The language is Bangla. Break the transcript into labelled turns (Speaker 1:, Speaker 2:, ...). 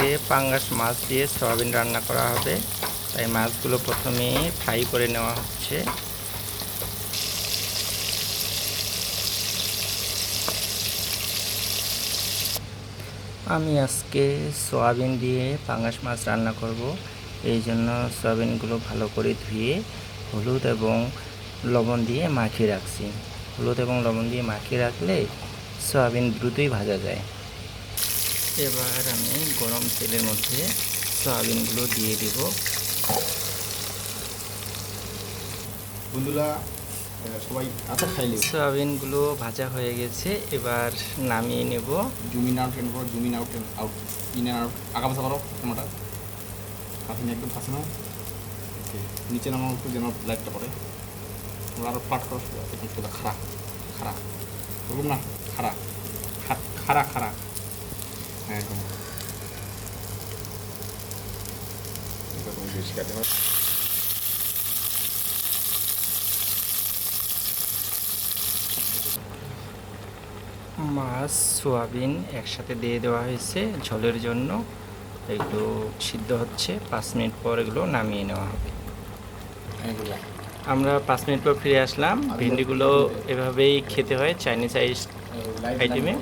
Speaker 1: আজকে পাঙ্গাস মাছ দিয়ে সয়াবিন রান্না করা হবে, তাই মাছগুলো প্রথমে ফ্রাই করে নেওয়া হচ্ছে। আমি আজকে সয়াবিন দিয়ে পাঙ্গাস মাছ রান্না করব, এই জন্য সয়াবিনগুলো ভালো করে ধুয়ে হলুদ এবং লবণ দিয়ে মাখিয়ে রাখছি। হলুদ এবং লবণ দিয়ে মাখিয়ে রাখলে সয়াবিন দ্রুতই ভাজা যায়। এবার আমি গরম তেলের মধ্যে সয়াবিনগুলো দিয়ে দিব।
Speaker 2: বন্ধুরা সবাই আচ্ছা খাইলে
Speaker 1: সয়াবিনগুলো ভাজা হয়ে গেছে, এবার নামিয়ে নেব।
Speaker 2: জুমিন আউট এন্ড করো, zoom in out out in and out আগা পাশা করো ক্যামেরাটা কাছে নিয়ে একদম কাছে নাও। ওকে, নিচে নামাও একটু যেন লাইটটা পড়ে। তোমরা আরও ফ্লাট করো, একটু খাড়া খাড়া ওরকম না, খাড়া খাড়া খাড়া, হ্যাঁ একদম এরকম বেশি কাটে হয়।
Speaker 1: মাছ সয়াবিন একসাথে দিয়ে দেওয়া হয়েছে ঝোলের জন্য। এগুলো সিদ্ধ হচ্ছে, 5 মিনিট পর এগুলো নামিয়ে নেওয়া হবে। আমরা 5 মিনিট পর ফিরে আসলাম। ভেন্ডিগুলো এভাবেই খেতে হয় চাইনিজ আইটেমে।